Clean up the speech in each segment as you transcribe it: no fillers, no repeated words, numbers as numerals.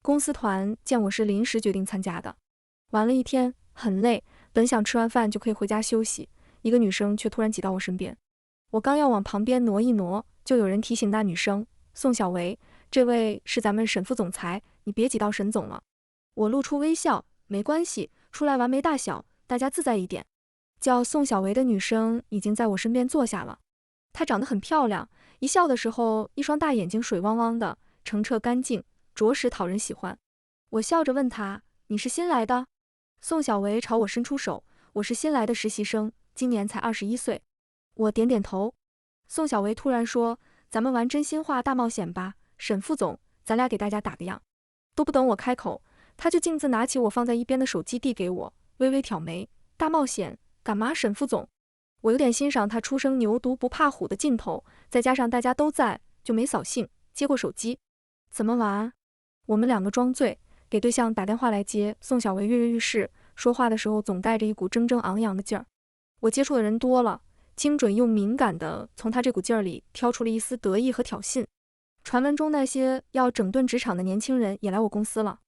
公司团见我是临时决定参加的，玩了一天，很累，本想吃完饭就可以回家休息，一个女生却突然挤到我身边。我刚要往旁边挪一挪，就有人提醒那女生：宋小维，这位是咱们沈副总裁，你别挤到沈总了。我露出微笑，没关系，出来玩没大小，大家自在一点。叫宋小维的女生已经在我身边坐下了，她长得很漂亮，一笑的时候，一双大眼睛水汪汪的，澄澈干净，着实讨人喜欢。我笑着问她：你是新来的？宋小维朝我伸出手：我是新来的实习生，今年才21岁。我点点头。宋小维突然说：咱们玩真心话大冒险吧，沈副总，咱俩给大家打个样。都不等我开口，他就径自拿起我放在一边的手机递给我，微微挑眉：大冒险干嘛，沈副总？我有点欣赏他初生牛犊不怕虎的劲头，再加上大家都在，就没扫兴，接过手机。怎么玩？我们两个装醉，给对象打电话来接。宋小维跃跃欲试，说话的时候总带着一股铮铮昂扬的劲儿。我接触的人多了，精准又敏感地从他这股劲儿里挑出了一丝得意和挑衅。传闻中那些要整顿职场的年轻人也来我公司了，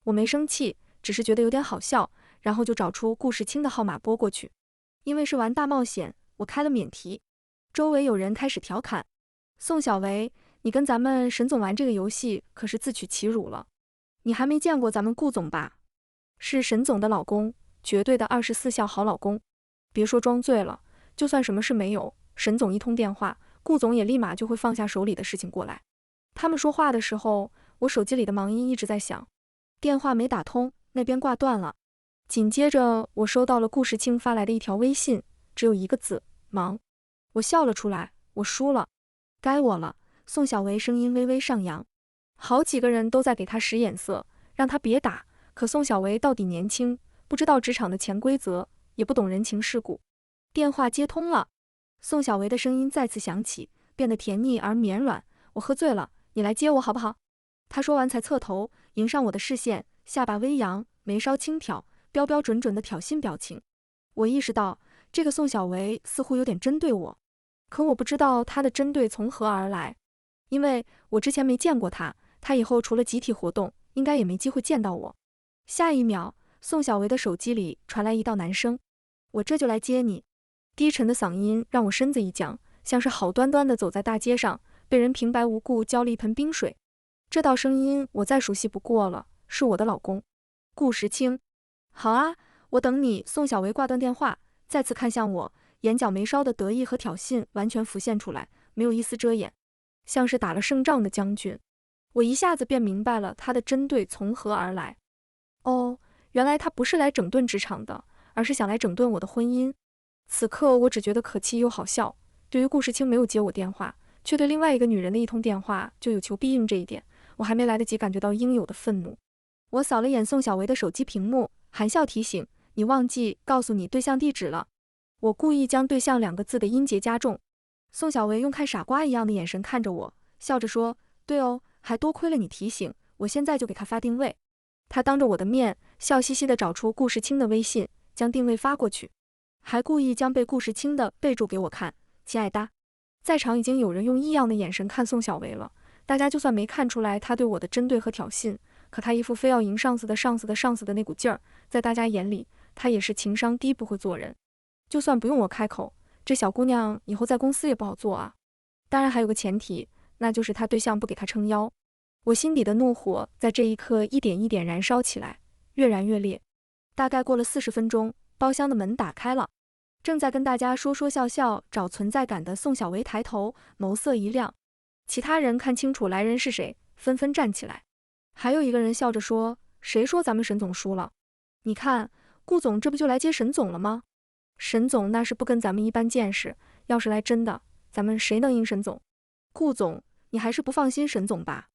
我没生气，只是觉得有点好笑，然后就找出顾世清的号码拨过去。因为是玩大冒险，我开了免提。周围有人开始调侃：宋小维，你跟咱们沈总玩这个游戏可是自取其辱了。你还没见过咱们顾总吧？是沈总的老公，绝对的24孝好老公。别说装醉了，就算什么事没有，沈总一通电话，顾总也立马就会放下手里的事情过来。他们说话的时候，我手机里的忙音一直在响，电话没打通，那边挂断了。紧接着我收到了顾世清发来的一条微信，只有一个字：忙。我笑了出来，我输了，该我了。宋小维声音微微上扬，好几个人都在给他使眼色，让他别打，可宋小维到底年轻，不知道职场的潜规则，也不懂人情世故。电话接通了，宋小维的声音再次响起，变得甜腻而绵软。我喝醉了，你来接我好不好？他说完才侧头迎上我的视线，下巴微扬，眉梢轻挑，标标准准的挑衅表情。我意识到这个宋小维似乎有点针对我，可我不知道他的针对从何而来，因为我之前没见过他，他以后除了集体活动，应该也没机会见到我。下一秒，宋小维的手机里传来一道男声：我这就来接你。低沉的嗓音让我身子一僵，像是好端端的走在大街上，被人平白无故浇了一盆冰水。这道声音我再熟悉不过了，是我的老公顾时清。好啊，我等你。宋小维挂断电话，再次看向我，眼角眉梢的得意和挑衅完全浮现出来，没有一丝遮掩，像是打了胜仗的将军。我一下子便明白了他的针对从何而来。哦，原来他不是来整顿职场的，而是想来整顿我的婚姻。此刻我只觉得可气又好笑。对于顾世清没有接我电话，却对另外一个女人的一通电话就有求必应这一点，我还没来得及感觉到应有的愤怒。我扫了眼宋小维的手机屏幕，含笑提醒：你忘记告诉你对象地址了。我故意将对象2个字的音节加重。宋小维用看傻瓜一样的眼神看着我，笑着说：对哦，还多亏了你提醒，我现在就给他发定位。他当着我的面笑嘻嘻地找出顾世清的微信，将定位发过去，还故意将被顾世清的备注给我看：亲爱的。在场已经有人用异样的眼神看宋小维了，大家就算没看出来他对我的针对和挑衅，可他一副非要赢上司的那股劲儿，在大家眼里，他也是情商低不会做人。就算不用我开口，这小姑娘以后在公司也不好做啊。当然还有个前提，那就是他对象不给他撑腰。我心底的怒火在这一刻一点一点燃烧起来，越燃越烈。大概过了40分钟，包厢的门打开了。正在跟大家说说笑笑找存在感的宋小维抬头，眸色一亮。其他人看清楚来人是谁，纷纷站起来。还有一个人笑着说：谁说咱们沈总输了？你看，顾总这不就来接沈总了吗？沈总那是不跟咱们一般见识，要是来真的，咱们谁能赢沈总？顾总，你还是不放心沈总吧？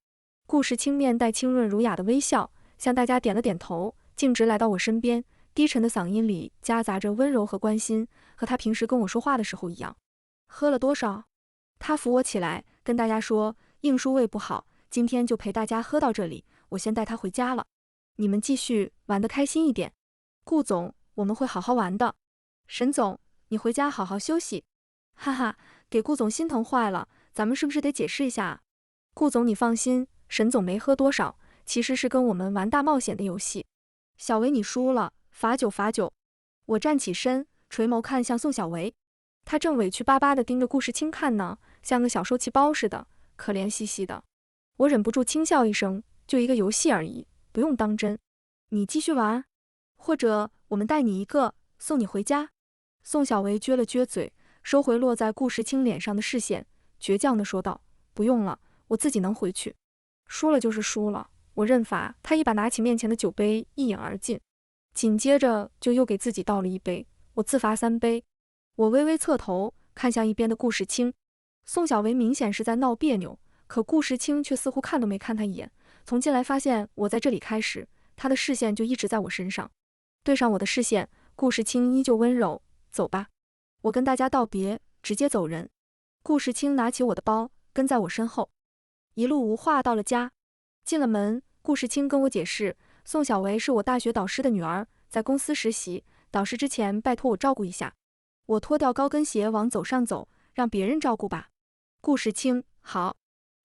顾时清面带清润儒雅的微笑，向大家点了点头，径直来到我身边，低沉的嗓音里夹杂着温柔和关心，和他平时跟我说话的时候一样。喝了多少？他扶我起来，跟大家说：应叔胃不好，今天就陪大家喝到这里，我先带他回家了。你们继续玩得开心一点。顾总，我们会好好玩的。沈总，你回家好好休息。哈哈，给顾总心疼坏了，咱们是不是得解释一下？顾总你放心，沈总没喝多少，其实是跟我们玩大冒险的游戏。小维，你输了，罚酒罚酒。我站起身，垂眸看向宋小维，他正委屈巴巴地盯着顾世清看呢，像个小受气包似的，可怜兮兮的。我忍不住轻笑一声，就一个游戏而已，不用当真。你继续玩，或者我们带你一个，送你回家。宋小维撅了撅嘴，收回落在顾世清脸上的视线，倔强地说道：“不用了，我自己能回去。输了就是输了，我认罚。”他一把拿起面前的酒杯，一饮而尽，紧接着就又给自己倒了一杯。我自罚3杯。我微微侧头看向一边的顾世清，宋小维明显是在闹别扭，可顾世清却似乎看都没看他一眼。从进来发现我在这里开始，他的视线就一直在我身上。对上我的视线，顾世清依旧温柔：“走吧。”我跟大家道别，直接走人。顾世清拿起我的包，跟在我身后，一路无话到了家。进了门，顾世清跟我解释，宋小维是我大学导师的女儿，在公司实习，导师之前拜托我照顾一下。我脱掉高跟鞋往走上走，让别人照顾吧。顾世清：“好。”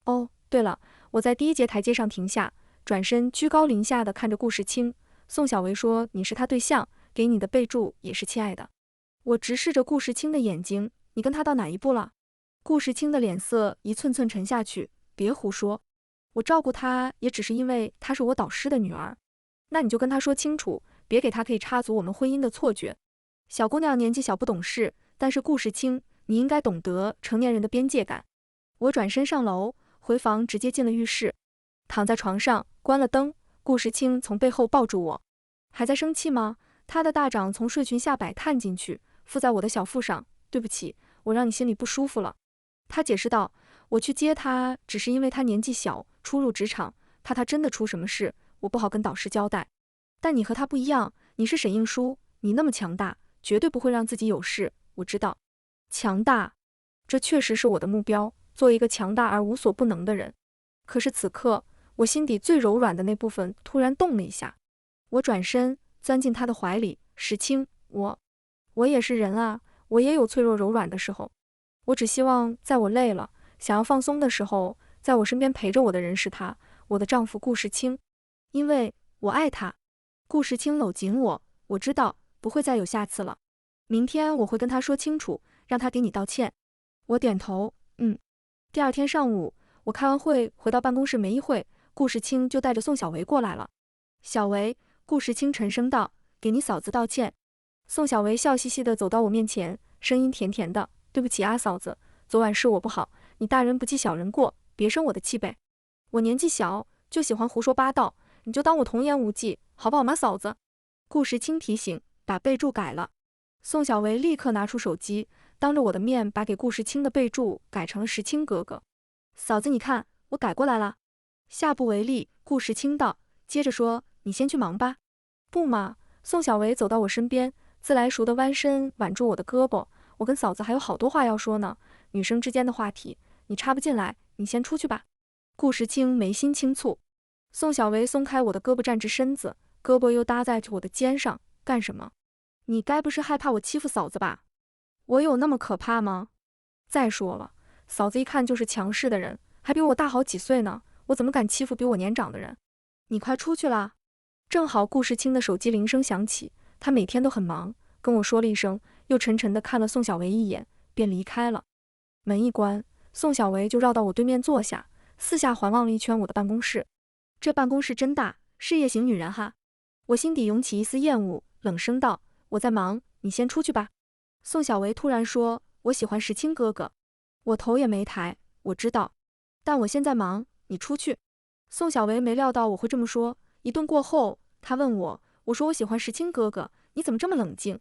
哦，对了，我在第1节台阶上停下，转身居高临下的看着顾世清。宋小维说：“你是他对象，给你的备注也是亲爱的。”我直视着顾世清的眼睛：“你跟他到哪一步了？”顾世清的脸色一寸寸沉下去：“别胡说，我照顾他也只是因为她是我导师的女儿。那你就跟他说清楚，别给他可以插足我们婚姻的错觉。小姑娘年纪小不懂事，但是顾世清，你应该懂得成年人的边界感。”我转身上楼，回房直接进了浴室，躺在床上关了灯。顾世清从背后抱住我：“还在生气吗？”他的大掌从睡裙下摆探进去，附在我的小腹上。“对不起，我让你心里不舒服了。”他解释道：“我去接他，只是因为他年纪小，初入职场，怕他真的出什么事，我不好跟导师交代。但你和他不一样，你是沈映舒，你那么强大，绝对不会让自己有事。我知道，强大，这确实是我的目标，做一个强大而无所不能的人。可是此刻，我心底最柔软的那部分突然动了一下。我转身钻进他的怀里：“世清，我也是人啊，我也有脆弱柔软的时候。我只希望在我累了，想要放松的时候，在我身边陪着我的人是他，我的丈夫顾世清，因为我爱他。”顾世清搂紧我：“我知道，不会再有下次了。明天我会跟他说清楚，让他给你道歉。”我点头：“嗯。”第2天上午，我开完会回到办公室没一会，顾世清就带着宋小维过来了。“小维”，顾世清沉声道：“给你嫂子道歉。”宋小维笑嘻嘻地走到我面前，声音甜甜的：“对不起啊，嫂子，昨晚是我不好，你大人不计小人过，别生我的气呗。我年纪小，就喜欢胡说八道，你就当我童言无忌，好不好吗，嫂子？”顾世清提醒：“把备注改了。”宋小维立刻拿出手机，当着我的面把给顾世清的备注改成了世清哥哥。“嫂子，你看，我改过来了。”下不为例，顾世清道，接着说：“你先去忙吧。”“不嘛。”宋小维走到我身边，自来熟的弯身挽住我的胳膊：“我跟嫂子还有好多话要说呢，女生之间的话题，你插不进来，你先出去吧。”顾世清眉心轻蹙。宋小维松开我的胳膊，站直身子，胳膊又搭在我的肩上：“干什么？你该不是害怕我欺负嫂子吧？我有那么可怕吗？再说了，嫂子一看就是强势的人，还比我大好几岁呢，我怎么敢欺负比我年长的人？你快出去啦！”正好顾世清的手机铃声响起，他每天都很忙，跟我说了一声，又沉沉地看了宋小维一眼，便离开了。门一关，宋小维就绕到我对面坐下，四下环望了一圈我的办公室。这办公室真大，事业型女人哈。我心底涌起一丝厌恶，冷声道：“我在忙，你先出去吧。”宋小维突然说：“我喜欢世清哥哥。”我头也没抬：“我知道，但我现在忙，你出去。”宋小维没料到我会这么说，一顿过后，他问我：“我说我喜欢世清哥哥，你怎么这么冷静？”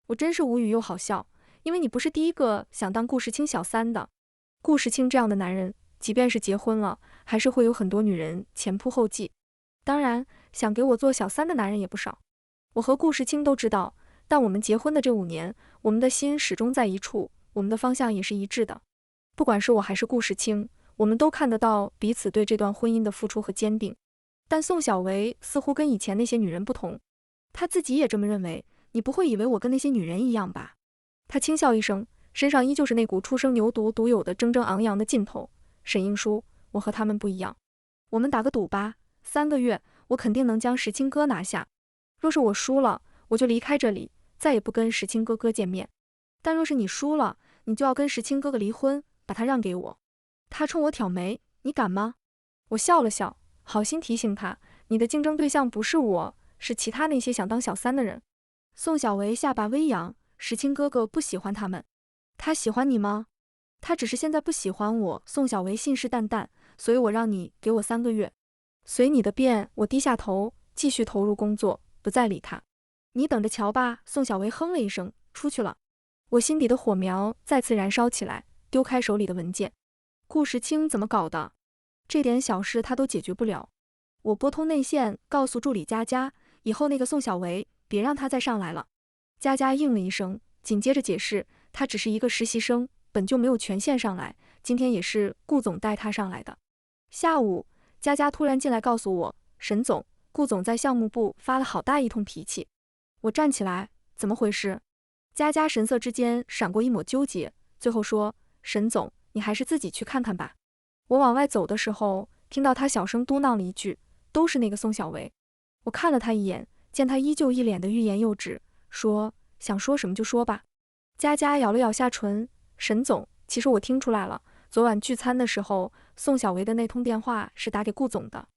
我真是无语又好笑，因为你不是第一个想当顾世清小三的。顾世清这样的男人，即便是结婚了，还是会有很多女人前仆后继。当然，想给我做小三的男人也不少。我和顾世清都知道，但我们结婚的这5年，我们的心始终在一处，我们的方向也是一致的。不管是我还是顾世清，我们都看得到彼此对这段婚姻的付出和坚定。但宋小维似乎跟以前那些女人不同，她自己也这么认为。你不会以为我跟那些女人一样吧？她轻笑一声，身上依旧是那股初生牛犊独有的铮铮昂扬的劲头。沈映舒，我和他们不一样。我们打个赌吧3个月，我肯定能将石青哥拿下。若是我输了，我就离开这里，再也不跟石青哥哥见面。但若是你输了，你就要跟石青哥哥离婚，把他让给我。他冲我挑眉，你敢吗？我笑了笑，好心提醒他，你的竞争对象不是我，是其他那些想当小三的人。宋小维下巴微扬，石青哥哥不喜欢他们。他喜欢你吗？他只是现在不喜欢我。宋小维信誓旦旦，所以我让你给我3个月。随你的便。我低下头，继续投入工作，不再理他。你等着瞧吧。宋小维哼了一声，出去了。我心底的火苗再次燃烧起来，丢开手里的文件。顾时清怎么搞的？这点小事他都解决不了。我拨通内线，告诉助理佳佳，以后那个宋小维别让他再上来了。佳佳应了一声，紧接着解释，他只是一个实习生，本就没有权限上来，今天也是顾总带他上来的。下午，佳佳突然进来告诉我，沈总，顾总在项目部发了好大一通脾气。我站起来，怎么回事？佳佳神色之间闪过一抹纠结，最后说，沈总，你还是自己去看看吧。我往外走的时候，听到他小声嘟囔了一句，都是那个宋小维。我看了他一眼，见他依旧一脸的欲言又止，说，想说什么就说吧。佳佳咬了咬下唇，沈总，其实我听出来了，昨晚聚餐的时候，宋小维的那通电话是打给顾总的。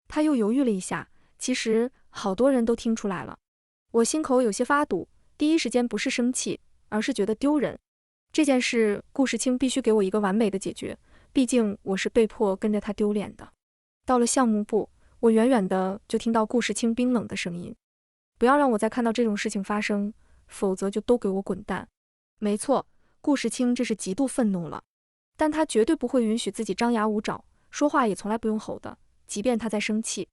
他又犹豫了一下，其实好多人都听出来了。我心口有些发堵，第一时间不是生气，而是觉得丢人。这件事顾时清必须给我一个完美的解决，毕竟我是被迫跟着他丢脸的。到了项目部，我远远的就听到顾时清冰冷的声音，不要让我再看到这种事情发生，否则就都给我滚蛋。没错，顾时清这是极度愤怒了，但他绝对不会允许自己张牙舞爪，说话也从来不用吼的，即便他在生气。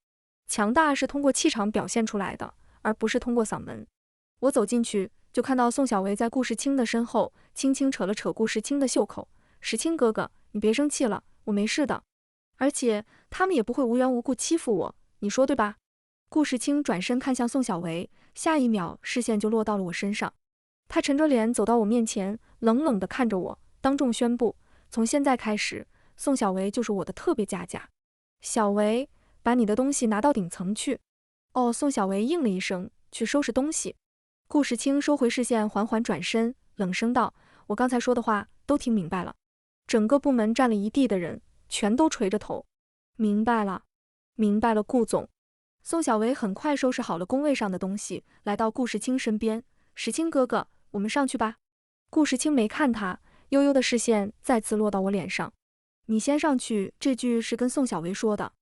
强大是通过气场表现出来的，而不是通过嗓门。我走进去，就看到宋小维在顾时清的身后轻轻扯了扯顾时清的袖口，时清哥哥，你别生气了，我没事的，而且他们也不会无缘无故欺负我，你说对吧？顾时清转身看向宋小维，下一秒视线就落到了我身上。他沉着脸走到我面前，冷冷地看着我，当众宣布，从现在开始，宋小维就是我的特别佳佳。小维，把你的东西拿到顶层去。哦，宋小维应了一声，去收拾东西。顾时清收回视线，缓缓转身，冷声道，我刚才说的话都听明白了。整个部门站了一地的人，全都垂着头。明白了，明白了，顾总。宋小维很快收拾好了工位上的东西，来到顾时清身边，时清哥哥，我们上去吧。顾时清没看他，悠悠的视线再次落到我脸上。你先上去，这句是跟宋小维说的。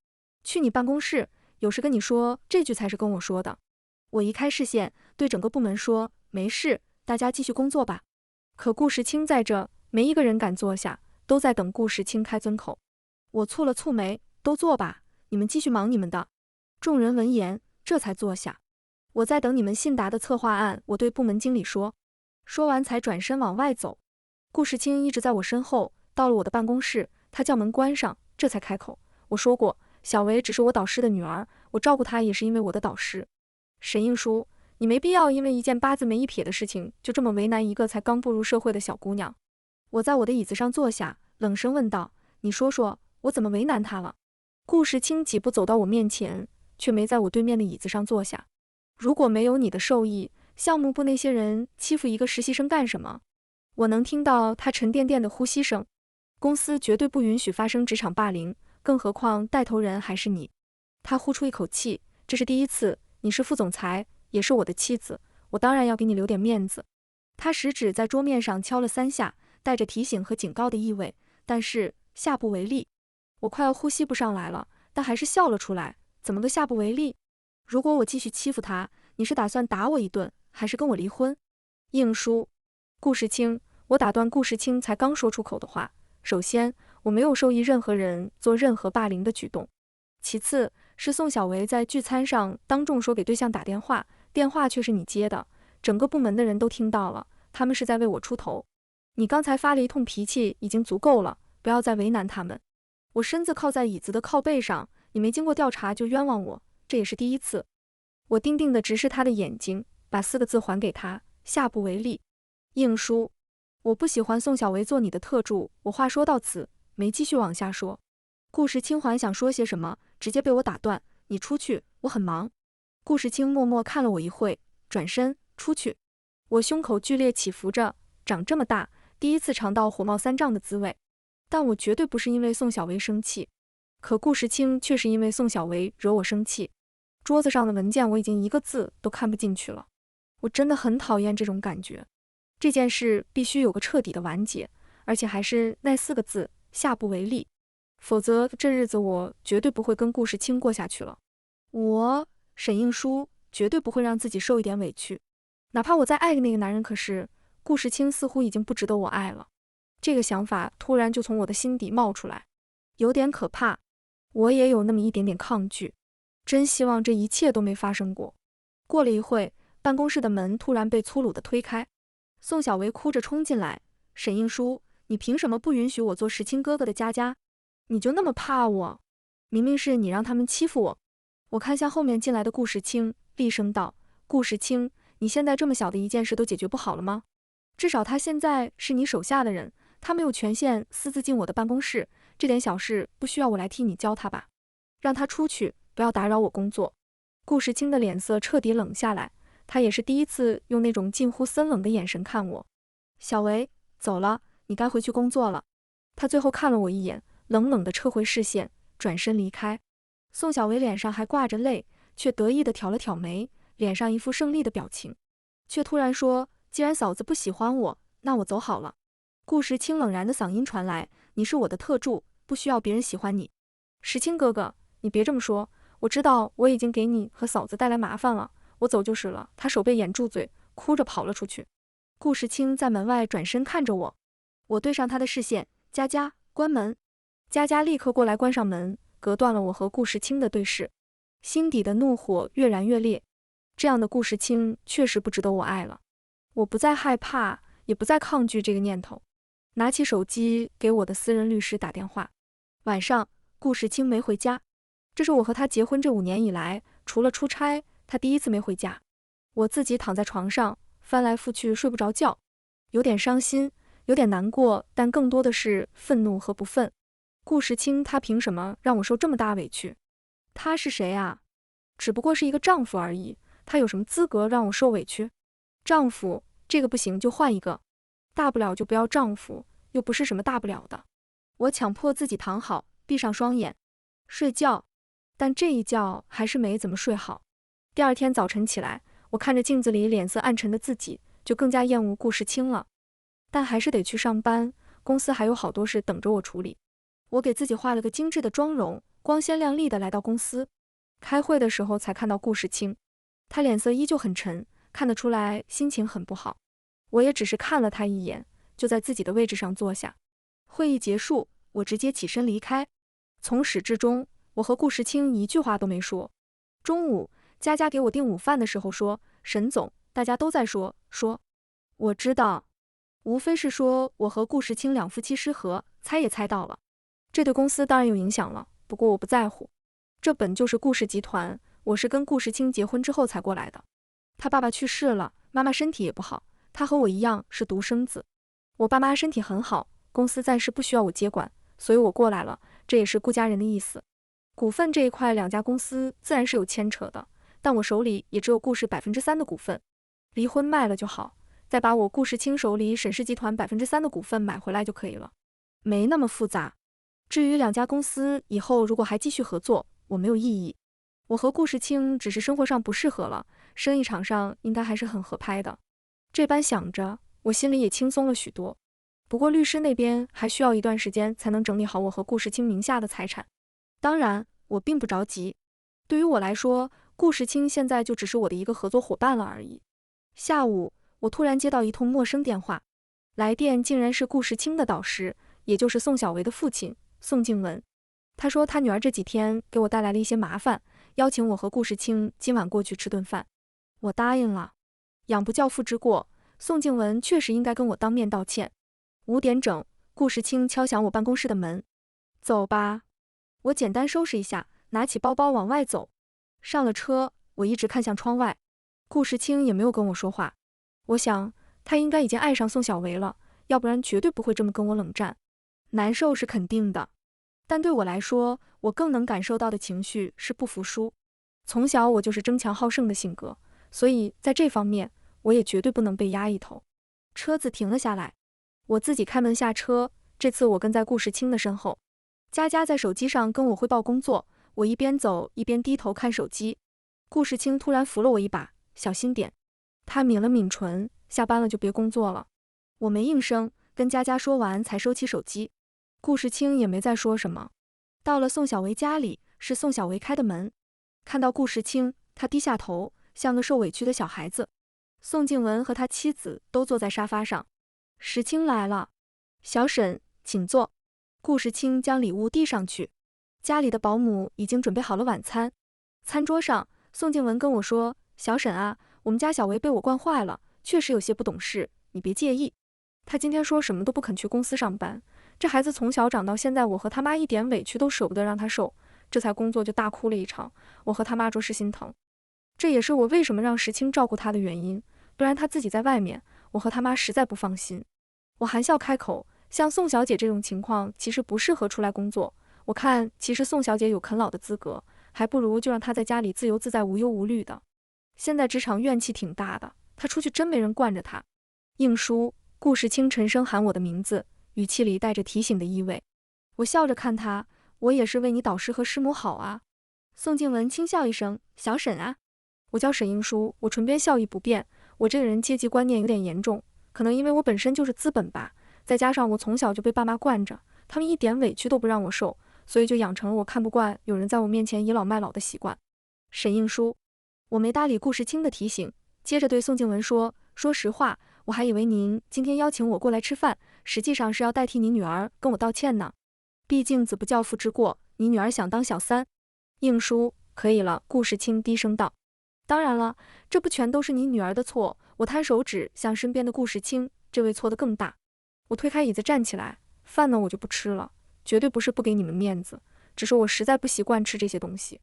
去你办公室，有事跟你说，这句才是跟我说的。我移开视线，对整个部门说，没事，大家继续工作吧。可顾时清在这，没一个人敢坐下，都在等顾时清开尊口。我蹙了蹙眉，都坐吧，你们继续忙你们的。众人闻言，这才坐下。我在等你们信达的策划案，我对部门经理说。说完才转身往外走。顾时清一直在我身后，到了我的办公室，他叫门关上，这才开口。我说过，小维只是我导师的女儿，我照顾她也是因为我的导师。沈映书，你没必要因为一件八字没一撇的事情，就这么为难一个才刚步入社会的小姑娘。我在我的椅子上坐下，冷声问道，你说说，我怎么为难她了？顾时清几步走到我面前，却没在我对面的椅子上坐下。如果没有你的授意，项目部那些人欺负一个实习生干什么？我能听到他沉甸甸的呼吸声。公司绝对不允许发生职场霸凌，更何况带头人还是你。他呼出一口气，这是第一次，你是副总裁，也是我的妻子，我当然要给你留点面子。他食指在桌面上敲了3下，带着提醒和警告的意味，但是下不为例。我快要呼吸不上来了，但还是笑了出来，怎么个下不为例？如果我继续欺负他，你是打算打我一顿，还是跟我离婚？应书，顾时清，我打断顾时清才刚说出口的话。首先，我没有授意任何人做任何霸凌的举动。其次，是宋小维在聚餐上当众说给对象打电话，电话却是你接的，整个部门的人都听到了，他们是在为我出头。你刚才发了一通脾气已经足够了，不要再为难他们。我身子靠在椅子的靠背上，你没经过调查就冤枉我，这也是第一次。我定定地直视他的眼睛，把4个字还给他，下不为例。应书，我不喜欢宋小维做你的特助。我话说到此，没继续往下说。顾时清还想说些什么，直接被我打断。你出去，我很忙。顾世清默默看了我一会，转身出去。我胸口剧烈起伏着，长这么大，第一次尝到火冒三丈的滋味。但我绝对不是因为宋小维生气，可顾世清却是因为宋小维惹我生气。桌子上的文件我已经一个字都看不进去了，我真的很讨厌这种感觉。这件事必须有个彻底的完结，而且还是那4个字：下不为例。否则这日子我绝对不会跟顾世清过下去了。我沈映舒绝对不会让自己受一点委屈，哪怕我再爱那个男人，可是顾世清似乎已经不值得我爱了。这个想法突然就从我的心底冒出来，有点可怕。我也有那么一点点抗拒，真希望这一切都没发生过。过了一会，办公室的门突然被粗鲁地推开，宋小维哭着冲进来：“沈映舒，你凭什么不允许我做石青哥哥的佳佳？你就那么怕我？明明是你让他们欺负我。”我看向后面进来的顾世清，厉声道：“顾世清，你现在这么小的一件事都解决不好了吗？至少他现在是你手下的人，他没有权限私自进我的办公室，这点小事不需要我来替你教他吧？让他出去，不要打扰我工作。”顾世清的脸色彻底冷下来，他也是第一次用那种近乎森冷的眼神看我。小维，走了，你该回去工作了。他最后看了我一眼，冷冷地撤回视线，转身离开。宋小维脸上还挂着泪，却得意地挑了挑眉，脸上一副胜利的表情，却突然说：“既然嫂子不喜欢我，那我走好了。”顾时清冷然的嗓音传来：“你是我的特助，不需要别人喜欢你。”时清哥哥，你别这么说，我知道我已经给你和嫂子带来麻烦了，我走就是了。他手被掩住嘴，哭着跑了出去。顾时清在门外转身看着我，我对上他的视线：“佳佳，关门。”佳佳立刻过来关上门，隔断了我和顾时清的对视，心底的怒火越燃越烈。这样的顾时清确实不值得我爱了。我不再害怕，也不再抗拒这个念头，拿起手机给我的私人律师打电话。晚上，顾时清没回家，这是我和他结婚这5年以来，除了出差，他第一次没回家。我自己躺在床上，翻来覆去睡不着觉，有点伤心，有点难过，但更多的是愤怒和不忿。顾时清他凭什么让我受这么大委屈？他是谁啊？只不过是一个丈夫而已，他有什么资格让我受委屈？丈夫这个不行就换一个，大不了就不要丈夫，又不是什么大不了的。我强迫自己躺好，闭上双眼睡觉，但这一觉还是没怎么睡好。第二天早晨起来，我看着镜子里脸色暗沉的自己，就更加厌恶顾时清了。但还是得去上班，公司还有好多事等着我处理。我给自己化了个精致的妆容，光鲜亮丽的来到公司。开会的时候才看到顾时清，他脸色依旧很沉，看得出来心情很不好。我也只是看了他一眼，就在自己的位置上坐下。会议结束，我直接起身离开。从始至终，我和顾时清一句话都没说。中午，佳佳给我订午饭的时候说：“沈总，大家都在说。”我知道，无非是说我和顾时清两夫妻失和，猜也猜到了。这对公司当然有影响了，不过我不在乎。这本就是顾氏集团，我是跟顾时清结婚之后才过来的。他爸爸去世了，妈妈身体也不好，他和我一样是独生子。我爸妈身体很好，公司暂时不需要我接管，所以我过来了，这也是顾家人的意思。股份这一块2家公司自然是有牵扯的，但我手里也只有顾氏3%的股份，离婚卖了就好，再把我顾时清手里沈氏集团3%的股份买回来就可以了，没那么复杂。至于2家公司以后如果还继续合作，我没有异议。我和顾时清只是生活上不适合了，生意场上应该还是很合拍的。这般想着，我心里也轻松了许多。不过律师那边还需要一段时间才能整理好我和顾时清名下的财产。当然，我并不着急。对于我来说，顾时清现在就只是我的一个合作伙伴了而已。下午，我突然接到一通陌生电话，来电竟然是顾时清的导师，也就是宋小维的父亲宋敬文。他说他女儿这几天给我带来了一些麻烦，邀请我和顾时清今晚过去吃顿饭。我答应了。养不教父之过，宋敬文确实应该跟我当面道歉。5点整，顾时清敲响我办公室的门。走吧。我简单收拾一下，拿起包包往外走。上了车，我一直看向窗外。顾时清也没有跟我说话。我想他应该已经爱上宋小维了，要不然绝对不会这么跟我冷战。难受是肯定的，但对我来说，我更能感受到的情绪是不服输。从小我就是争强好胜的性格，所以在这方面我也绝对不能被压一头。车子停了下来，我自己开门下车，这次我跟在顾世清的身后。佳佳在手机上跟我汇报工作，我一边走一边低头看手机。顾世清突然扶了我一把，小心点。他抿了抿唇，下班了就别工作了。我没应声，跟佳佳说完才收起手机。顾世清也没再说什么。到了宋小维家里，是宋小维开的门。看到顾世清，他低下头，像个受委屈的小孩子。宋静文和他妻子都坐在沙发上。世清来了，小沈，请坐。顾世清将礼物递上去。家里的保姆已经准备好了晚餐。餐桌上，宋静文跟我说：“小沈啊，我们家小维被我惯坏了，确实有些不懂事，你别介意。他今天说什么都不肯去公司上班，这孩子从小长到现在，我和他妈一点委屈都舍不得让他受，这才工作就大哭了一场，我和他妈着实心疼。这也是我为什么让石青照顾他的原因，不然他自己在外面，我和他妈实在不放心。”我含笑开口，像宋小姐这种情况其实不适合出来工作，我看其实宋小姐有啃老的资格，还不如就让她在家里自由自在无忧无虑的。现在职场怨气挺大的，她出去真没人惯着她。应叔，顾世清沉声喊我的名字，语气里带着提醒的意味。我笑着看他，我也是为你导师和师母好啊。宋静文轻笑一声，小沈啊。我叫沈应叔，我唇边笑意不变。我这个人阶级观念有点严重，可能因为我本身就是资本吧，再加上我从小就被爸妈惯着，他们一点委屈都不让我受，所以就养成了我看不惯有人在我面前倚老卖老的习惯。沈应叔，我没搭理顾世清的提醒，接着对宋静文说：“说实话，我还以为您今天邀请我过来吃饭，实际上是要代替你女儿跟我道歉呢。毕竟子不教父之过，你女儿想当小三。”应叔，可以了，顾世清低声道。当然了，这不全都是你女儿的错。我摊手指向身边的顾世清，这位错得更大。我推开椅子站起来，饭呢我就不吃了，绝对不是不给你们面子，只是我实在不习惯吃这些东西。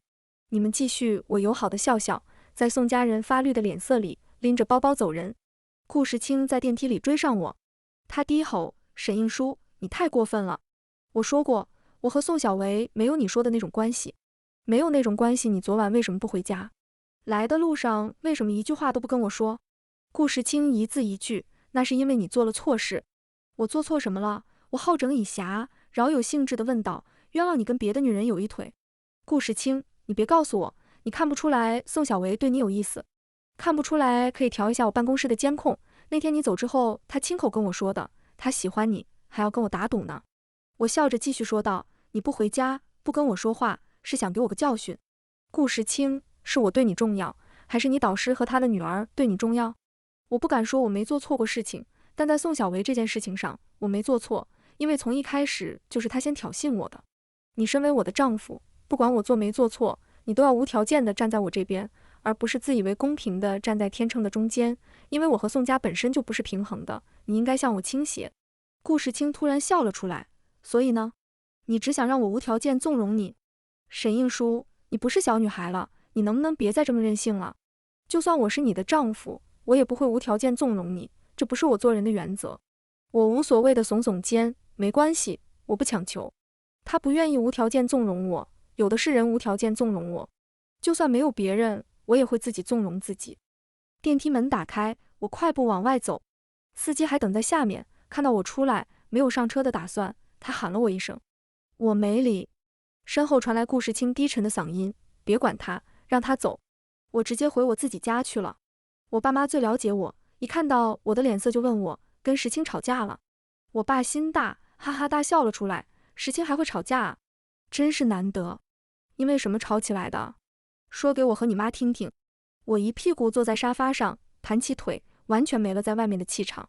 你们继续。我友好的笑笑，在宋家人发绿的脸色里拎着包包走人。顾世清在电梯里追上我，他低吼：“沈应叔，你太过分了！我说过，我和宋小维没有你说的那种关系，没有那种关系，你昨晚为什么不回家？来的路上为什么一句话都不跟我说？”顾世清一字一句：“那是因为你做了错事。”我做错什么了？我好整以暇，饶有兴致地问道：“冤枉你跟别的女人有一腿？”顾世清，你别告诉我，你看不出来宋小维对你有意思？看不出来可以调一下我办公室的监控，那天你走之后，他亲口跟我说的，他喜欢你，还要跟我打赌呢。我笑着继续说道：“你不回家，不跟我说话，是想给我个教训？”顾世清，是我对你重要，还是你导师和他的女儿对你重要？我不敢说我没做错过事情，但在宋小维这件事情上，我没做错，因为从一开始就是他先挑衅我的。你身为我的丈夫，不管我做没做错，你都要无条件的站在我这边，而不是自以为公平的站在天秤的中间，因为我和宋家本身就不是平衡的，你应该向我倾斜。顾世清突然笑了出来，所以呢？你只想让我无条件纵容你？沈应叔，你不是小女孩了，你能不能别再这么任性了？就算我是你的丈夫，我也不会无条件纵容你，这不是我做人的原则。我无所谓的耸耸肩，没关系，我不强求。他不愿意无条件纵容我，有的是人无条件纵容我，就算没有别人，我也会自己纵容自己。电梯门打开，我快步往外走，司机还等在下面，看到我出来，没有上车的打算，他喊了我一声，我没理。身后传来顾世清低沉的嗓音：“别管他，让他走。”我直接回我自己家去了。我爸妈最了解我，一看到我的脸色就问我跟石青吵架了。我爸心大，哈哈大笑了出来，石青还会吵架啊？真是难得。因为什么吵起来的？说给我和你妈听听。我一屁股坐在沙发上，盘起腿，完全没了在外面的气场。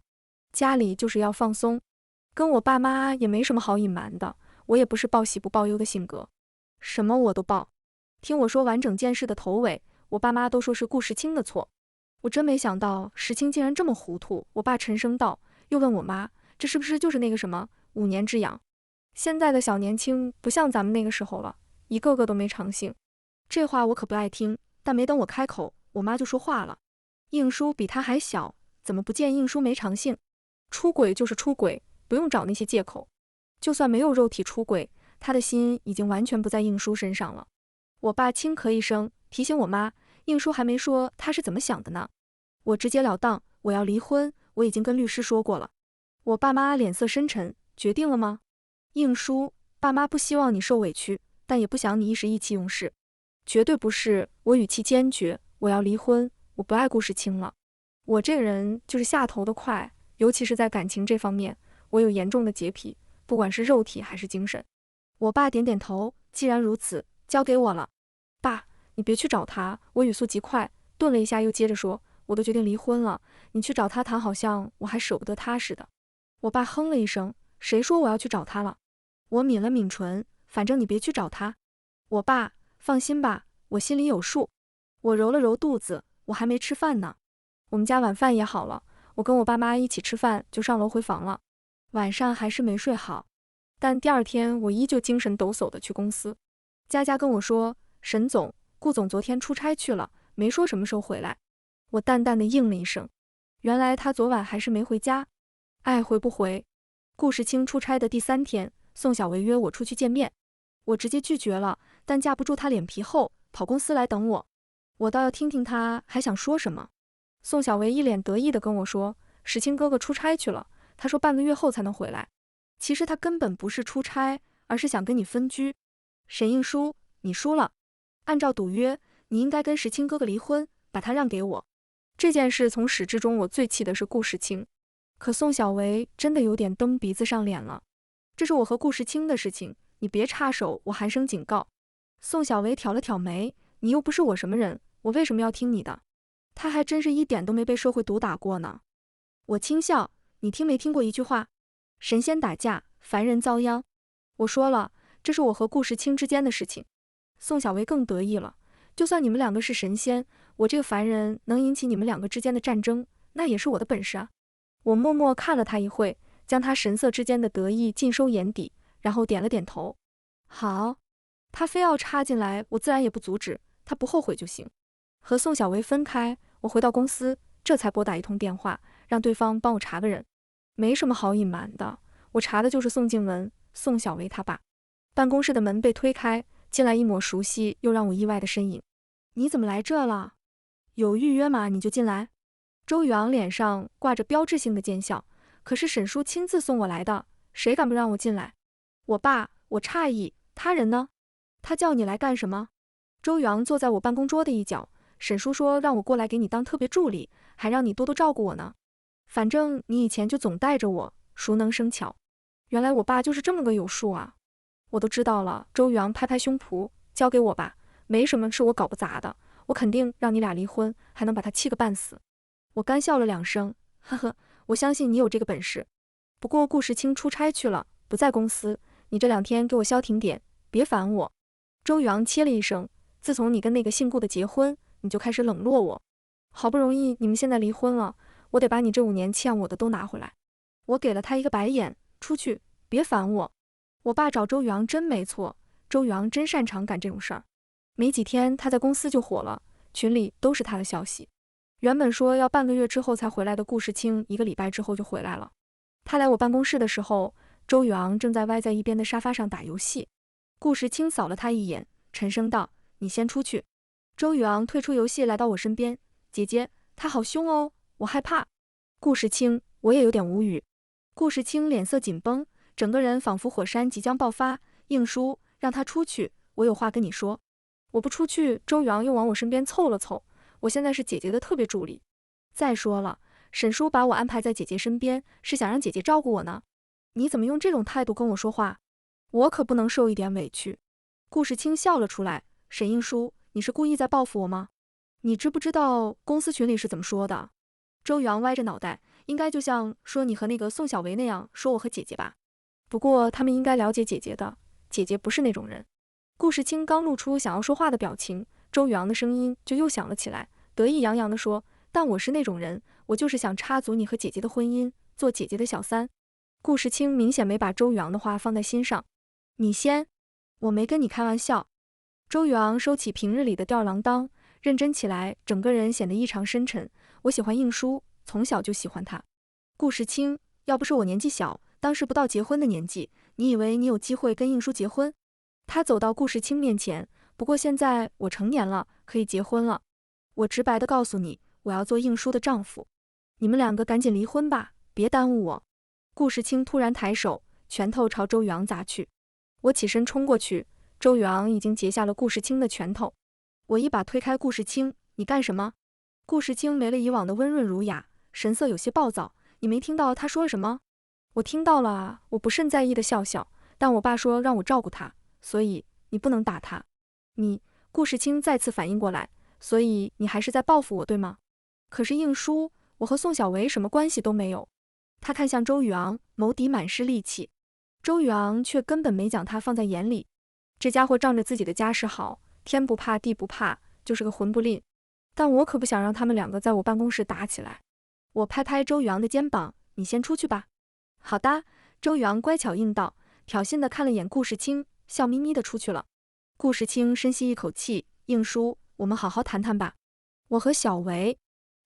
家里就是要放松，跟我爸妈也没什么好隐瞒的，我也不是报喜不报忧的性格，什么我都报。听我说完整件事的头尾，我爸妈都说是顾世清的错。我真没想到石青竟然这么糊涂。我爸沉声道，又问我妈，这是不是就是那个什么5年之痒？现在的小年轻不像咱们那个时候了，一个个都没长性。这话我可不爱听，但没等我开口，我妈就说话了。应叔比他还小，怎么不见应叔没长性？出轨就是出轨，不用找那些借口。就算没有肉体出轨，他的心已经完全不在应叔身上了。我爸轻咳一声，提醒我妈，应叔还没说他是怎么想的呢。我直截了当，我要离婚，我已经跟律师说过了。我爸妈脸色深沉，决定了吗？应叔，爸妈不希望你受委屈，但也不想你一时意气用事。绝对不是，我语气坚决，我要离婚，我不爱顾世清了。我这个人就是下头的快，尤其是在感情这方面，我有严重的洁癖，不管是肉体还是精神。我爸点点头，既然如此，交给我了。爸，你别去找他。我语速极快，顿了一下又接着说，我都决定离婚了，你去找他谈，好像我还舍不得他似的。我爸哼了一声，谁说我要去找他了？我抿了抿唇，反正你别去找他。我爸，放心吧，我心里有数。我揉了揉肚子，我还没吃饭呢。我们家晚饭也好了，我跟我爸妈一起吃饭就上楼回房了。晚上还是没睡好，但第二天我依旧精神抖擞的去公司。佳佳跟我说，沈总、顾总昨天出差去了，没说什么时候回来。我淡淡的应了一声，原来他昨晚还是没回家。爱回不回。顾世清出差的第3天，宋小维约我出去见面，我直接拒绝了，但架不住他脸皮厚，跑公司来等我。我倒要听听他还想说什么。宋小维一脸得意的跟我说，世清哥哥出差去了，他说半个月后才能回来。其实他根本不是出差，而是想跟你分居。沈应书，你输了。按照赌约，你应该跟世清哥哥离婚，把他让给我。这件事从始至终我最气的是顾世清，可宋小维真的有点蹬鼻子上脸了。这是我和顾世清的事情，你别插手，我寒声警告。宋小维挑了挑眉，你又不是我什么人，我为什么要听你的？他还真是一点都没被社会毒打过呢。我轻笑，你听没听过一句话，神仙打架，凡人遭殃。我说了，这是我和顾世清之间的事情。宋小维更得意了，就算你们两个是神仙，我这个凡人能引起你们两个之间的战争，那也是我的本事啊。我默默看了他一会，将他神色之间的得意尽收眼底，然后点了点头。好，他非要插进来，我自然也不阻止，他不后悔就行。和宋小维分开，我回到公司，这才拨打一通电话，让对方帮我查个人。没什么好隐瞒的，我查的就是宋静文，宋小维他爸。办公室的门被推开，进来一抹熟悉又让我意外的身影。你怎么来这了？有预约吗？你就进来。周宇昂脸上挂着标志性的奸笑，可是沈叔亲自送我来的，谁敢不让我进来？我爸，我诧异，他人呢？他叫你来干什么？周宇昂坐在我办公桌的一角，沈叔说让我过来给你当特别助理，还让你多多照顾我呢。反正你以前就总带着我，熟能生巧。原来我爸就是这么个有数啊！我都知道了。周宇昂拍拍胸脯，交给我吧，没什么是我搞不砸的，我肯定让你俩离婚，还能把他气个半死。我干笑了2声，呵呵，我相信你有这个本事。不过顾世清出差去了，不在公司，你这2天给我消停点，别烦我。周宇昂切了一声，自从你跟那个姓顾的结婚，你就开始冷落我。好不容易你们现在离婚了，我得把你这5年欠我的都拿回来。我给了他一个白眼，出去，别烦我。我爸找周宇昂真没错，周宇昂真擅长干这种事儿。没几天他在公司就火了，群里都是他的消息。原本说要半个月之后才回来的顾世清，1个礼拜之后就回来了。他来我办公室的时候，周宇昂正在歪在一边的沙发上打游戏。顾世清扫了他一眼，沉声道：“你先出去。”周宇昂退出游戏，来到我身边：“姐姐，他好凶哦，我害怕。”顾世清，我也有点无语。顾世清脸色紧绷，整个人仿佛火山即将爆发。应叔，让他出去，我有话跟你说。我不出去，周宇昂又往我身边凑了凑。我现在是姐姐的特别助理。再说了，沈叔把我安排在姐姐身边，是想让姐姐照顾我呢。你怎么用这种态度跟我说话？我可不能受一点委屈。顾世清笑了出来，沈应叔，你是故意在报复我吗？你知不知道公司群里是怎么说的？周宇昂歪着脑袋，应该就像说你和那个宋小维那样说我和姐姐吧。不过他们应该了解姐姐的，姐姐不是那种人。顾世清刚露出想要说话的表情，周宇昂的声音就又响了起来，得意洋洋地说，但我是那种人，我就是想插足你和姐姐的婚姻，做姐姐的小三。顾世清明显没把周宇昂的话放在心上。你先，我没跟你开玩笑。周宇昂收起平日里的吊儿郎当，认真起来，整个人显得异常深沉。我喜欢应叔，从小就喜欢他。顾世清，要不是我年纪小，当时不到结婚的年纪，你以为你有机会跟应叔结婚？他走到顾世清面前，不过现在我成年了，可以结婚了。我直白地告诉你，我要做应书的丈夫。你们两个赶紧离婚吧，别耽误我。顾世清突然抬手，拳头朝周宇昂砸去。我起身冲过去，周宇昂已经截下了顾世清的拳头。我一把推开顾世清，你干什么？顾世清没了以往的温润儒雅，神色有些暴躁。你没听到他说了什么？我听到了啊，我不甚在意的笑笑，但我爸说让我照顾他，所以你不能打他。顾世清再次反应过来，所以你还是在报复我，对吗？可是应书，我和宋小维什么关系都没有。他看向周宇昂，眸底满是戾气。周宇昂却根本没将他放在眼里。这家伙仗着自己的家世好，天不怕地不怕，就是个混不吝。但我可不想让他们两个在我办公室打起来。我拍拍周宇昂的肩膀，你先出去吧。好的，周宇昂乖巧应道，挑衅地看了眼顾世清，笑眯眯地出去了。顾世清深吸一口气，应书，我们好好谈谈吧。我和小维。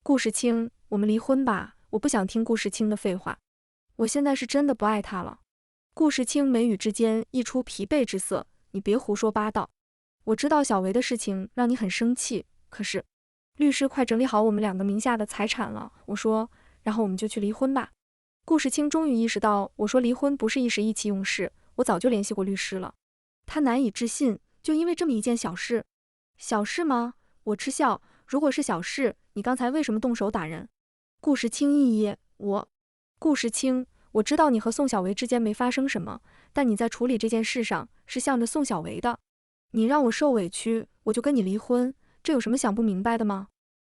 顾世清，我们离婚吧，我不想听顾世清的废话。我现在是真的不爱他了。顾世清眉宇之间溢出疲惫之色，你别胡说八道。我知道小维的事情让你很生气，可是律师快整理好我们两个名下的财产了，我说，然后我们就去离婚吧。顾世清终于意识到我说离婚不是一时意气用事，我早就联系过律师了。他难以置信，就因为这么一件小事。小事吗？我嗤笑，如果是小事，你刚才为什么动手打人？顾世清一噎，顾世清，我知道你和宋小维之间没发生什么，但你在处理这件事上是向着宋小维的。你让我受委屈，我就跟你离婚，这有什么想不明白的吗？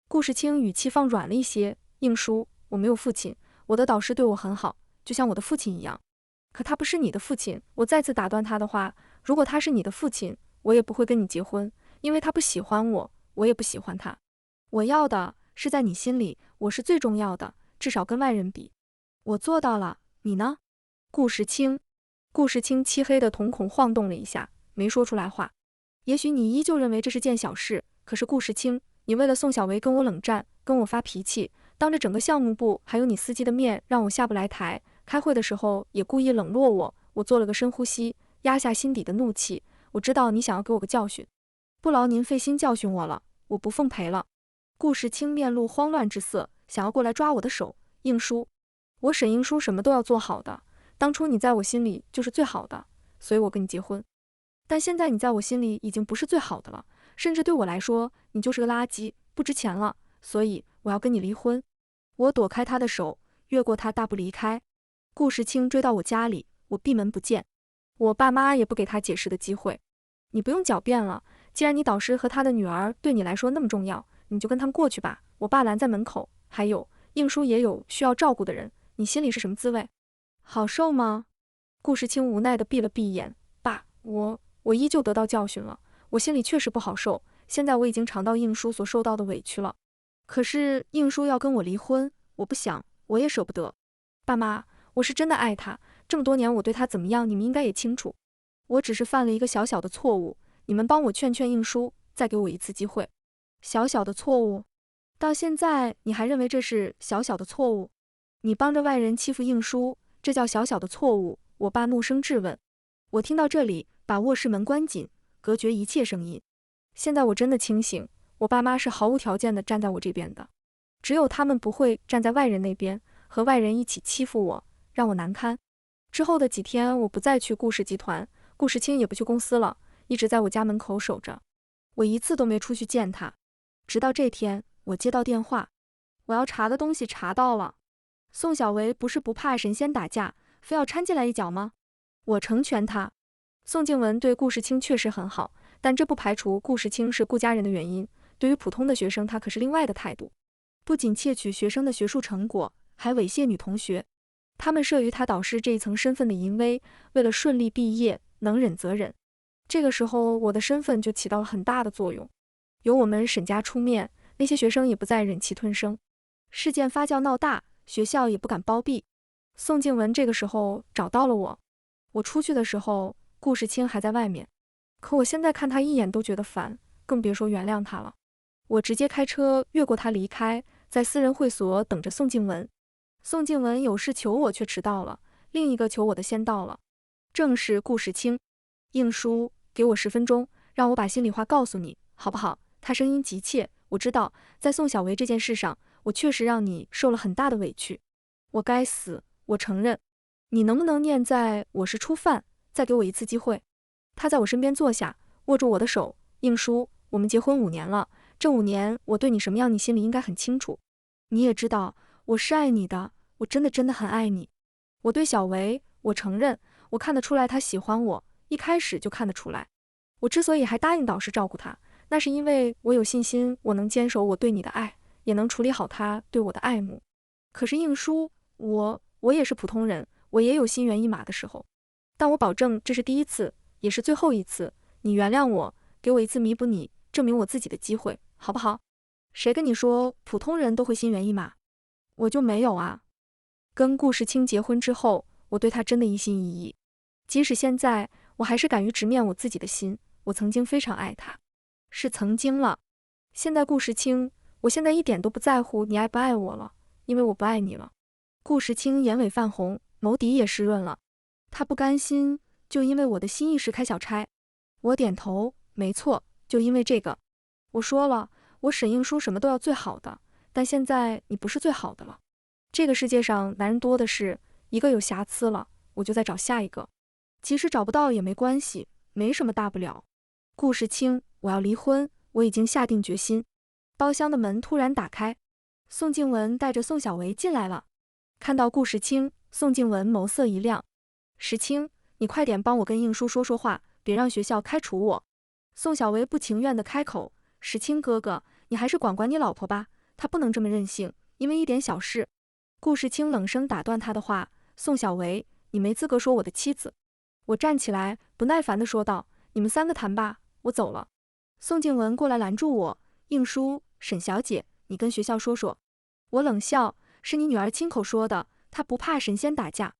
顾世清语气放软了一些，应书，我没有父亲，我的导师对我很好，就像我的父亲一样。可他不是你的父亲。我再次打断他的话，如果他是你的父亲，我也不会跟你结婚，因为他不喜欢我，我也不喜欢他。我要的是在你心里，我是最重要的，至少跟外人比。我做到了，你呢？顾世清漆黑的瞳孔晃动了一下，没说出来话。也许你依旧认为这是件小事，可是顾世清，你为了宋小维跟我冷战，跟我发脾气，当着整个项目部还有你司机的面让我下不来台，开会的时候也故意冷落我。我做了个深呼吸，压下心底的怒气。我知道你想要给我个教训，不劳您费心教训我了，我不奉陪了。顾世清面露慌乱之色，想要过来抓我的手。应书，我沈应书什么都要做好的，当初你在我心里就是最好的，所以我跟你结婚。但现在你在我心里已经不是最好的了，甚至对我来说，你就是个垃圾，不值钱了，所以我要跟你离婚。我躲开他的手，越过他大步离开。顾世清追到我家里，我闭门不见，我爸妈也不给他解释的机会。你不用狡辩了，既然你导师和他的女儿对你来说那么重要，你就跟他们过去吧。我爸拦在门口，还有应书也有需要照顾的人，你心里是什么滋味？好受吗？顾世清无奈地闭了闭眼，爸，我依旧得到教训了，我心里确实不好受，现在我已经尝到应书所受到的委屈了。可是应书要跟我离婚，我不想，我也舍不得。爸妈，我是真的爱他，这么多年我对他怎么样，你们应该也清楚。我只是犯了一个小小的错误，你们帮我劝劝应书，再给我一次机会。小小的错误？到现在你还认为这是小小的错误？你帮着外人欺负应书，这叫小小的错误？我爸怒声质问。我听到这里，把卧室门关紧，隔绝一切声音。现在我真的清醒，我爸妈是毫无条件的站在我这边的，只有他们不会站在外人那边，和外人一起欺负我，让我难堪。之后的几天，我不再去顾氏集团，顾世清也不去公司了，一直在我家门口守着。我一次都没出去见他。直到这天，我接到电话，我要查的东西查到了。宋小维不是不怕神仙打架，非要掺进来一脚吗？我成全他。宋静文对顾世清确实很好，但这不排除顾世清是顾家人的原因。对于普通的学生，他可是另外的态度，不仅窃取学生的学术成果，还猥亵女同学。他们慑于他导师这一层身份的淫威，为了顺利毕业，能忍则忍。这个时候，我的身份就起到了很大的作用。有我们沈家出面，那些学生也不再忍气吞声。事件发酵闹大，学校也不敢包庇。宋静文这个时候找到了我。我出去的时候，顾世清还在外面，可我现在看他一眼都觉得烦，更别说原谅他了。我直接开车越过他离开，在私人会所等着宋静文。宋静文有事求我却迟到了，另一个求我的先到了，正是顾世清。应书，给我10分钟，让我把心里话告诉你，好不好？他声音急切，我知道，在宋小维这件事上，我确实让你受了很大的委屈。我该死，我承认。你能不能念在我是初犯，再给我一次机会？他在我身边坐下，握住我的手，应叔，我们结婚5年了，这5年我对你什么样，你心里应该很清楚。你也知道，我是爱你的，我真的很爱你。我对小维，我承认，我看得出来他喜欢我，一开始就看得出来。我之所以还答应导师照顾他，那是因为我有信心，我能坚守我对你的爱，也能处理好他对我的爱慕。可是应叔，我也是普通人，我也有心猿意马的时候。但我保证这是第一次，也是最后一次，你原谅我，给我一次弥补你、证明我自己的机会，好不好？谁跟你说普通人都会心猿意马？我就没有啊。跟顾世清结婚之后，我对他真的一心一意。即使现在，我还是敢于直面我自己的心，我曾经非常爱他。是曾经了。现在顾世清，我现在一点都不在乎你爱不爱我了，因为我不爱你了。顾世清眼尾泛红，眸底也湿润了。他不甘心，就因为我的心意是开小差。我点头，没错，就因为这个。我说了，我沈应书什么都要最好的，但现在你不是最好的了。这个世界上男人多的是，一个有瑕疵了，我就再找下一个。即使找不到也没关系，没什么大不了。顾世清，我要离婚，我已经下定决心。包厢的门突然打开，宋静文带着宋小维进来了。看到顾世清，宋静文眸色一亮。石清，你快点帮我跟应叔说说话，别让学校开除我。宋小维不情愿地开口，石清哥哥，你还是管管你老婆吧，她不能这么任性，因为一点小事。顾世清冷声打断他的话，宋小维，你没资格说我的妻子。我站起来，不耐烦地说道，你们3个谈吧，我走了。宋静文过来拦住我，应叔，沈小姐，你跟学校说说。我冷笑，是你女儿亲口说的，她不怕神仙打架。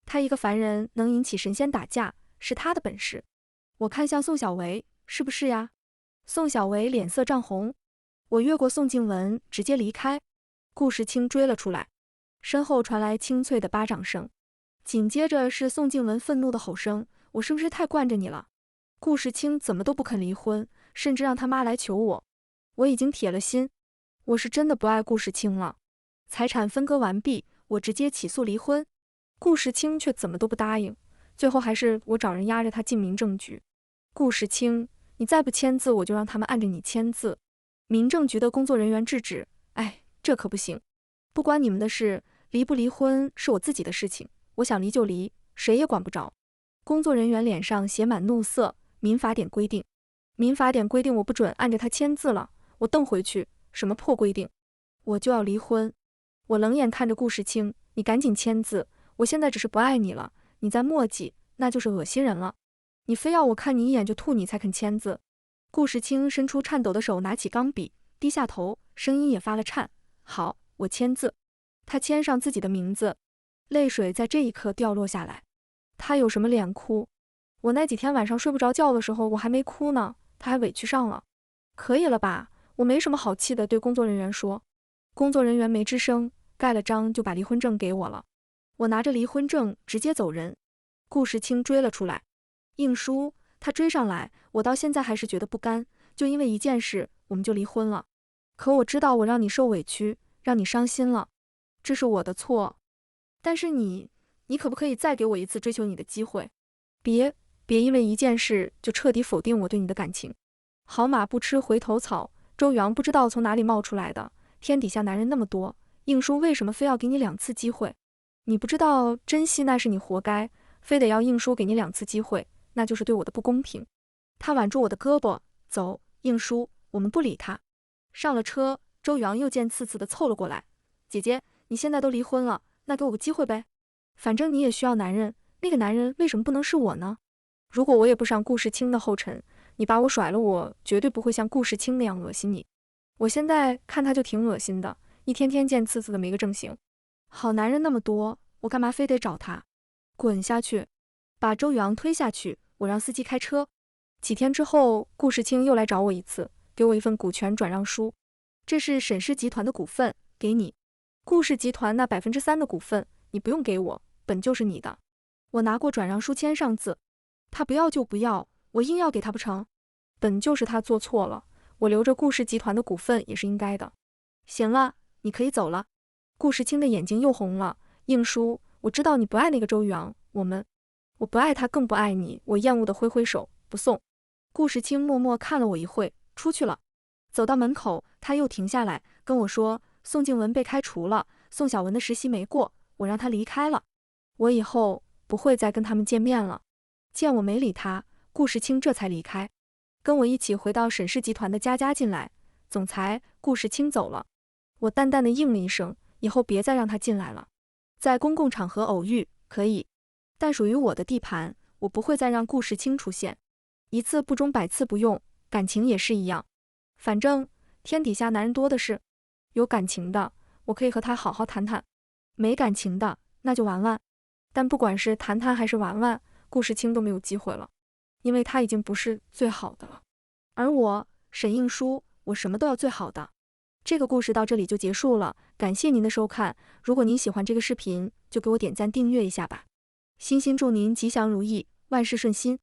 她一个凡人能引起神仙打架，是她的本事。我看向宋小维，是不是呀？宋小维脸色涨红。我越过宋静文，直接离开。顾世清追了出来，身后传来清脆的巴掌声，紧接着是宋静文愤怒的吼声，我是不是太惯着你了？顾世清怎么都不肯离婚，甚至让他妈来求我。我已经铁了心，我是真的不爱顾世清了。财产分割完毕，我直接起诉离婚。顾世清却怎么都不答应，最后还是我找人押着他进民政局。顾世清，你再不签字，我就让他们按着你签字。民政局的工作人员制止，哎，这可不行，不关你们的事，离不离婚是我自己的事情，我想离就离，谁也管不着。工作人员脸上写满怒色，民法典规定，民法典规定我不准按着他签字了，我瞪回去，什么破规定？我就要离婚。我冷眼看着顾世清，你赶紧签字，我现在只是不爱你了，你再磨叽，那就是恶心人了。你非要我看你一眼就吐你才肯签字。顾世清伸出颤抖的手，拿起钢笔，低下头，声音也发了颤。好，我签字。他签上自己的名字，泪水在这一刻掉落下来。他有什么脸哭？我那几天晚上睡不着觉的时候，我还没哭呢，他还委屈上了。可以了吧？我没什么好气的，对工作人员说。工作人员没吱声，盖了章就把离婚证给我了。我拿着离婚证直接走人。顾世清追了出来，应叔，他追上来，我到现在还是觉得不甘，就因为一件事，我们就离婚了。可我知道我让你受委屈，让你伤心了，这是我的错。但是你可不可以再给我一次追求你的机会？别因为一件事就彻底否定我对你的感情。好马不吃回头草，周阳不知道从哪里冒出来的，天底下男人那么多，应叔为什么非要给你2次机会？你不知道珍惜那是你活该，非得要应叔给你2次机会，那就是对我的不公平。他挽住我的胳膊，走，应叔，我们不理他。上了车，周阳又见刺刺的凑了过来，姐姐，你现在都离婚了，那给我个机会呗，反正你也需要男人，那个男人为什么不能是我呢？如果我也不上顾世清的后尘，你把我甩了，我绝对不会像顾世清那样恶心你。我现在看他就挺恶心的，一天天见刺刺的没个正形。好男人那么多，我干嘛非得找他？滚下去！把周阳推下去，我让司机开车。几天之后，顾世清又来找我一次，给我一份股权转让书，这是沈氏集团的股份，给你。顾氏集团那3%的股份，你不用给我，本就是你的。我拿过转让书签上字，他不要就不要，我硬要给他不成？本就是他做错了，我留着顾氏集团的股份也是应该的。行了，你可以走了。顾时清的眼睛又红了。应叔，我知道你不爱那个周宇昂，我不爱他，更不爱你。我厌恶的挥挥手，不送。顾时清默默看了我一会，出去了。走到门口，他又停下来跟我说，宋静文被开除了，宋小文的实习没过，我让他离开了。我以后不会再跟他们见面了。见我没理他，顾时清这才离开，跟我一起回到沈氏集团的佳进来。总裁，顾时清走了。我淡淡的应了一声，以后别再让他进来了。在公共场合偶遇可以，但属于我的地盘，我不会再让顾时清出现。一次不忠，百次不用，感情也是一样。反正天底下男人多的是，有感情的，我可以和他好好谈谈；没感情的，那就玩玩。但不管是谈谈还是玩玩，顾时清都没有机会了，因为他已经不是最好的了。而我，沈应书，我什么都要最好的。这个故事到这里就结束了，感谢您的收看。如果您喜欢这个视频，就给我点赞订阅一下吧。衷心祝您吉祥如意，万事顺心。